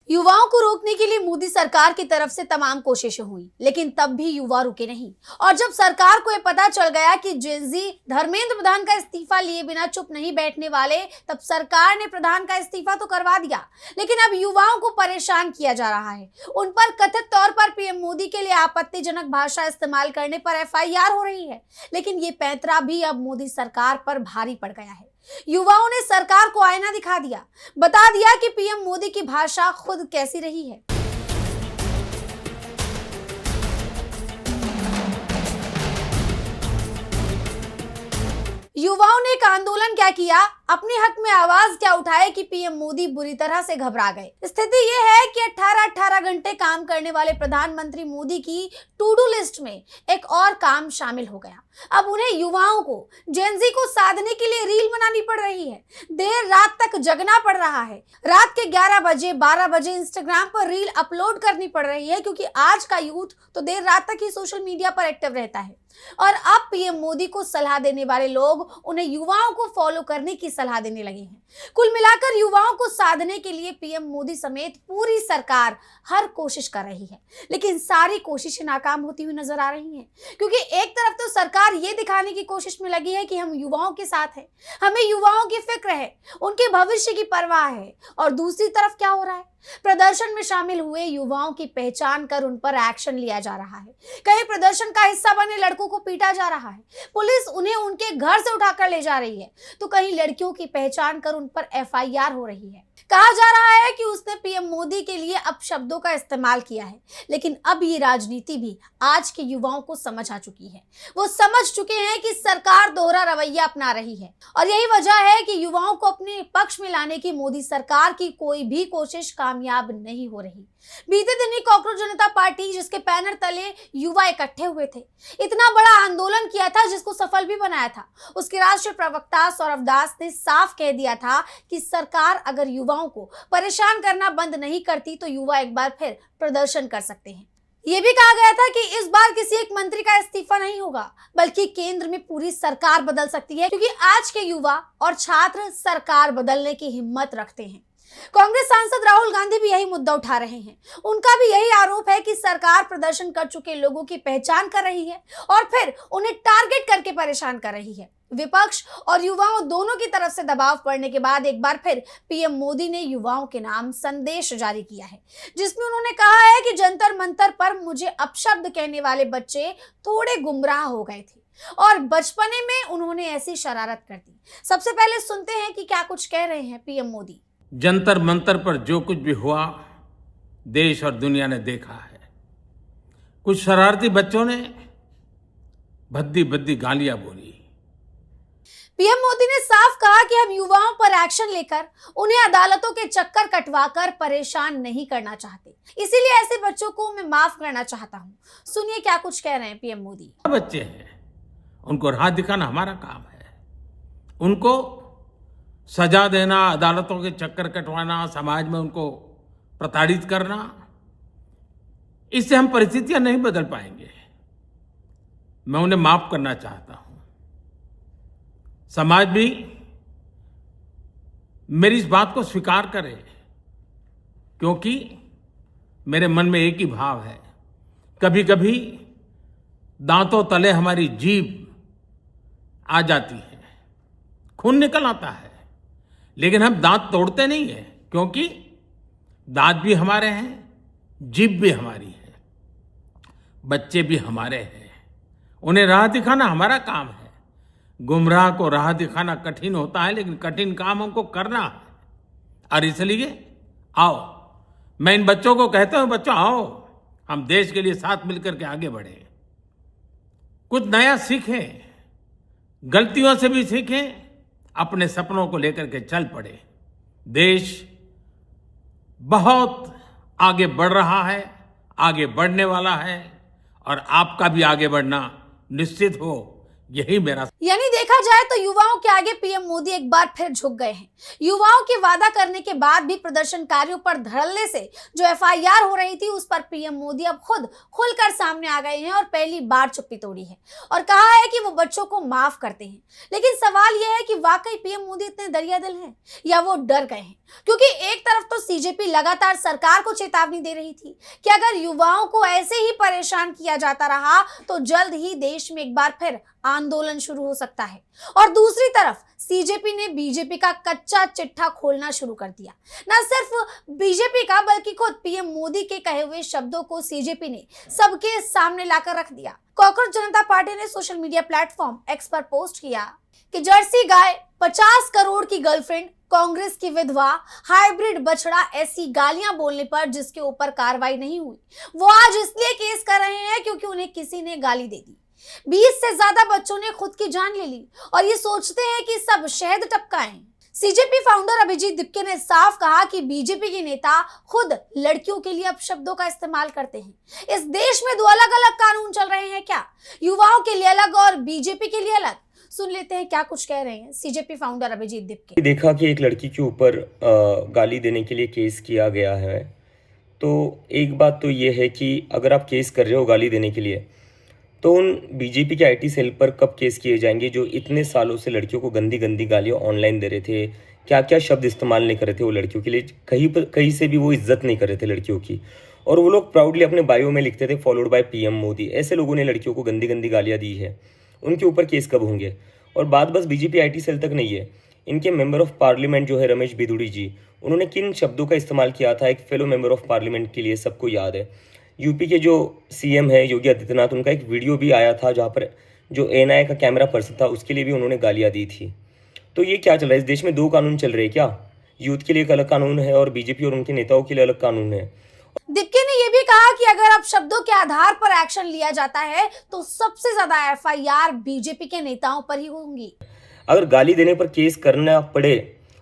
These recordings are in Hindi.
युवाओं को रोकने के लिए मोदी सरकार की तरफ से तमाम कोशिशें हुई, लेकिन तब भी युवा रुके नहीं। और जब सरकार को यह पता चल गया कि जेनजी धर्मेंद्र प्रधान का इस्तीफा लिए बिना चुप नहीं बैठने वाले, तब सरकार ने प्रधान का इस्तीफा तो करवा दिया, लेकिन अब युवाओं को परेशान किया जा रहा है। उन पर कथित तौर पर पीएम मोदी के लिए आपत्तिजनक भाषा इस्तेमाल करने पर एफआईआर हो रही है, लेकिन ये पैंतरा भी अब मोदी सरकार पर भारी पड़ गया है। युवाओं ने सरकार को आईना दिखा दिया, बता दिया कि पीएम मोदी की भाषा खुद कैसी रही है। युवाओं ने एक आंदोलन क्या किया, अपने हक में आवाज क्या उठाए कि पीएम मोदी बुरी तरह से घबरा गए। स्थिति यह है कि 18 घंटे काम करने वाले प्रधानमंत्री मोदी की टू डू लिस्ट में एक और काम शामिल हो गया। अब उन्हें युवाओं को, जेनजी को साधने के लिए रील बनानी पड़ रही है, देर रात तक जगना पड़ रहा है, रात के 11 बजे 12 बजे इंस्टाग्राम पर रील अपलोड करनी पड़ रही है, क्योंकि आज का यूथ तो देर रात तक ही सोशल मीडिया पर एक्टिव रहता है। और अब पीएम मोदी को सलाह देने वाले लोग उन्हें युवाओं को फॉलो करने की सलाह देने लगे हैं। कुल मिलाकर युवाओं को साधने के लिए पीएम मोदी समेत पूरी सरकार हर कोशिश कर रही है, लेकिन सारी कोशिशें नाकाम होती हुई नजर आ रही हैं, क्योंकि एक तरफ तो सरकार ये दिखाने की कोशिश में लगी है कि हम युवाओं के साथ हैं, हमें युवाओं की फिक्र है, उनके भविष्य की परवाह है, और दूसरी तरफ क्या हो रहा है, प्रदर्शन में शामिल हुए युवाओं की पहचान कर उन पर एक्शन लिया जा रहा है। कहीं प्रदर्शन का हिस्सा बने लड़कों को पीटा जा रहा है, पुलिस उन्हें उनके घर से उठाकर ले जा रही है, तो कहीं लड़कियों की पहचान कर उन पर एफआईआर हो रही है। कहा जा रहा है कि उसने पीएम मोदी के लिए अपशब्दों का इस्तेमाल किया है, लेकिन अब ये राजनीति भी आज के युवाओं को समझ आ चुकी है। वो समझ चुके हैं कि सरकार दोहरा रवैया अपना रही है, और यही वजह है कि युवाओं को अपने पक्ष में लाने की मोदी सरकार की कोई भी कोशिश कामयाब नहीं हो रही। बीते दिन ही कॉकरोच जनता पार्टी, जिसके बैनर तले युवा इकट्ठे हुए थे, इतना बड़ा आंदोलन किया था जिसको सफल भी बनाया था। उसके राष्ट्रीय प्रवक्ता सौरभ दास ने साफ कह दिया था कि सरकार अगर युवाओं को परेशान करना बंद नहीं करती तो युवा एक बार फिर प्रदर्शन कर सकते हैं। यह भी कहा गया था कि इस बार किसी एक मंत्री का इस्तीफा नहीं होगा, बल्कि केंद्र में पूरी सरकार बदल सकती है, क्योंकि आज के युवा और छात्र सरकार बदलने की हिम्मत रखते हैं। कांग्रेस सांसद राहुल गांधी भी यही मुद्दा उठा रहे हैं। उनका भी यही आरोप है कि सरकार प्रदर्शन कर चुके लोगों की पहचान कर रही है और फिर उन्हें टारगेट करके परेशान कर रही है। विपक्ष और युवाओं दोनों की तरफ से दबाव पड़ने के बाद एक बार फिर पीएम मोदी ने युवाओं के नाम संदेश जारी किया है, जिसमें उन्होंने कहा है कि जंतर मंतर पर मुझे अपशब्द कहने वाले बच्चे थोड़े गुमराह हो गए थे और बचपने में उन्होंने ऐसी शरारत कर दी। सबसे पहले सुनते हैं कि क्या कुछ कह रहे हैं पीएम मोदी। जंतर मंतर पर जो कुछ भी हुआ देश और दुनिया ने देखा है। कुछ शरारती बच्चों ने भद्दी भद्दी गालियां बोली। पीएम मोदी ने साफ कहा कि हम युवाओं पर एक्शन लेकर उन्हें अदालतों के चक्कर कटवाकर परेशान नहीं करना चाहते, इसीलिए ऐसे बच्चों को मैं माफ करना चाहता हूं। सुनिए क्या कुछ कह रहे हैं पीएम मोदी। बच्चे हैं, उनको राह दिखाना हमारा काम है। उनको सजा देना, अदालतों के चक्कर कटवाना, समाज में उनको प्रताड़ित करना, इससे हम परिस्थितियां नहीं बदल पाएंगे। मैं उन्हें माफ करना चाहता हूं। समाज भी मेरी इस बात को स्वीकार करे, क्योंकि मेरे मन में एक ही भाव है। कभी कभी दांतों तले हमारी जीभ आ जाती है, खून निकल आता है, लेकिन हम दांत तोड़ते नहीं है, क्योंकि दांत भी हमारे हैं, जीभ भी हमारी है, बच्चे भी हमारे हैं। उन्हें राह दिखाना हमारा काम है। गुमराह को राह दिखाना कठिन होता है, लेकिन कठिन काम हमको करना है। और इसलिए आओ, मैं इन बच्चों को कहता हूं, बच्चों आओ, हम देश के लिए साथ मिलकर के आगे बढ़े, कुछ नया सीखें, गलतियों से भी सीखें, अपने सपनों को लेकर के चल पड़े। देश बहुत आगे बढ़ रहा है, आगे बढ़ने वाला है, और आपका भी आगे बढ़ना निश्चित हो, यही मेरा यानी देखा जाए तो युवाओं के आगे पीएम मोदी एक बार फिर झुक गए हैं। युवाओं के वादा करने के बाद भी प्रदर्शनकारियों पर धड़ल्ले से जो एफआईआर हो रही थी उस पर पीएम मोदी अब खुद खुलकर सामने आ गए हैं और पहली बार चुप्पी तोड़ी है और कहा है कि वो बच्चों को माफ करते हैं। लेकिन सवाल यह है कि वाकई पीएम मोदी इतने दरियादिल हैं या वो डर गए हैं, क्योंकि एक तरफ तो सीजेपी लगातार सरकार को चेतावनी दे रही थी कि अगर युवाओं को ऐसे ही परेशान किया जाता रहा तो जल्द ही देश में एक बार फिर आंदोलन शुरू हो सकता है, और दूसरी तरफ सीजेपी ने बीजेपी का कच्चा चिट्ठा खोलना शुरू कर दिया। न सिर्फ बीजेपी का बल्कि खुद पीएम मोदी के कहे हुए शब्दों को सीजेपी ने सबके सामने लाकर रख दिया। कॉकरोच जनता पार्टी ने सोशल मीडिया प्लेटफॉर्म एक्स पर पोस्ट किया कि जर्सी गाय, 50 करोड़ की गर्लफ्रेंड, कांग्रेस की विधवा, हाइब्रिड बछड़ा, ऐसी गालियां बोलने पर जिसके ऊपर कार्रवाई नहीं हुई वो आज इसलिए केस कर रहे हैं क्योंकि उन्हें किसी ने गाली दे दी। 20 से ज्यादा बच्चों ने खुद की जान ले ली और ये सोचते हैं कि सब शहद टपकाएं। सीजेपी फाउंडर अभिजीत दिप्के ने साफ कहा कि बीजेपी के नेता खुद लड़कियों के लिए अपशब्दों का इस्तेमाल करते हैं। इस देश में दो अलग अलग कानून चल रहे हैं क्या? युवाओं के लिए अलग और बीजेपी के लिए अलग? सुन लेते हैं क्या कुछ कह रहे हैं सीजेपी फाउंडर अभिजीत दिप्के। देखा कि एक लड़की के ऊपर गाली देने के लिए केस किया गया है, तो एक बात तो ये है कि अगर आप केस कर रहे हो गाली देने के लिए तो उन बीजेपी के आईटी सेल पर कब केस किए जाएंगे जो इतने सालों से लड़कियों को गंदी गंदी गालियाँ ऑनलाइन दे रहे थे, क्या क्या शब्द इस्तेमाल नहीं कर रहे थे वो लड़कियों के लिए, कहीं से भी वो इज्जत नहीं कर रहे थे लड़कियों की, और वो लोग प्राउडली अपने बायो में लिखते थे फॉलोड बाय पीएम मोदी। ऐसे लोगों ने लड़कियों को गंदी गंदी गालियाँ दी है, उनके ऊपर केस कब होंगे? और बात बस बीजेपी आईटी सेल तक नहीं है, इनके मेंबर ऑफ पार्लियामेंट जो है रमेश बिधूड़ी जी, उन्होंने किन शब्दों का इस्तेमाल किया था एक फेलो मेंबर ऑफ पार्लियामेंट के लिए सबको याद है। यूपी के जो सीएम है योगी आदित्यनाथ, उनका एक वीडियो भी आया था जहाँ पर जो एनआई का कैमरा पर्सन था उसके लिए भी उन्होंने गालियाँ दी थी। तो ये क्या चल रहा है? इस देश में दो कानून चल रहे हैं क्या? यूथ के लिए एक अलग कानून है और बीजेपी और उनके नेताओं के लिए अलग कानून है। दिप्के ने यह भी कहा कि अगर अब शब्दों के आधार पर एक्शन लिया जाता है तो सबसे ज्यादा एफआईआर बीजेपी के नेताओं पर ही होंगी। अगर गाली देने पर केस करना पड़े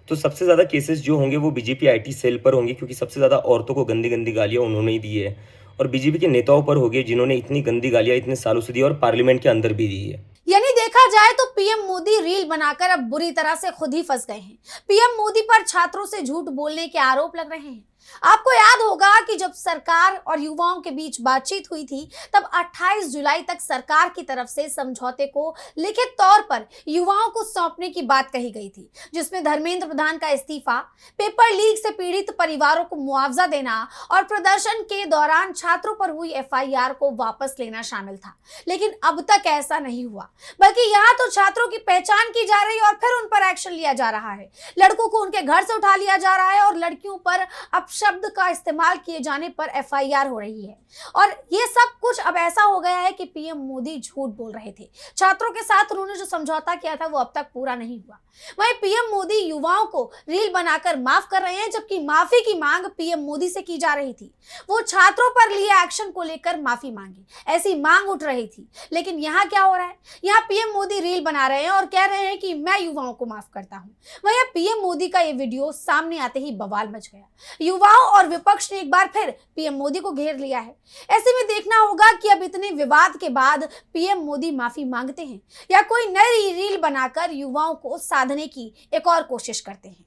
तो सबसे ज़्यादा केसेस जो होंगे वो बीजेपी आईटी सेल पर होंगे, क्योंकि सबसे ज़्यादा औरतों को गंदी गंदी गालियाँ उन्होंने ही दी है, और बीजेपी के नेताओं पर होंगे जिन्होंने इतनी गंदी गालियाँ इतने सालों से दी और पार्लियामेंट के अंदर भी दी है। यानी देखा जाए तो पीएम मोदी रील बनाकर अब बुरी तरह से खुद ही फंस गए हैं। पीएम मोदी पर छात्रों से झूठ बोलने के आरोप लग रहे हैं। आपको याद होगा कि जब सरकार और युवाओं के बीच बातचीत हुई थी तब 28 जुलाई तक सरकार की तरफ से समझौते को लिखित तौर पर युवाओं को सौंपने की बात कही गई थी, जिसमें धर्मेंद्र प्रधान का इस्तीफा, पेपर लीक से पीड़ित परिवारों को मुआवजा देना और प्रदर्शन के दौरान छात्रों पर हुई एफआईआर को वापस लेना शामिल था। लेकिन अब तक ऐसा नहीं हुआ, बल्कि यहाँ तो छात्रों की पहचान की जा रही है और फिर उन पर एक्शन लिया जा रहा है। लड़कों को उनके घर से उठा लिया जा रहा है और लड़कियों पर अब शब्द का इस्तेमाल किए जाने पर एफआईआर हो रही है। और ये सब कुछ अब ऐसा हो गया है कि पीएम मोदी झूठ बोल रहे थे। छात्रों के साथ उन्होंने जो समझौता किया था वो अब तक पूरा नहीं हुआ। वहीं पीएम मोदी युवाओं को रील बनाकर माफ कर रहे हैं, जबकि माफी की मांग पीएम मोदी से की जा रही थी। वो छात्रों पर लिए एक्शन को लेकर माफी मांगी, ऐसी मांग उठ रही थी। लेकिन यहाँ क्या हो रहा है? यहाँ पीएम मोदी रील बना रहे हैं और कह रहे हैं कि मैं युवाओं को माफ करता हूँ। वहीं पीएम मोदी का ये वीडियो सामने आते ही बवाल मच गया। युवाओं और विपक्ष ने एक बार फिर पीएम मोदी को घेर लिया है। ऐसे में देखना होगा कि अब इतने विवाद के बाद पीएम मोदी माफी मांगते हैं या कोई नई रील बनाकर युवाओं को साधने की एक और कोशिश करते हैं।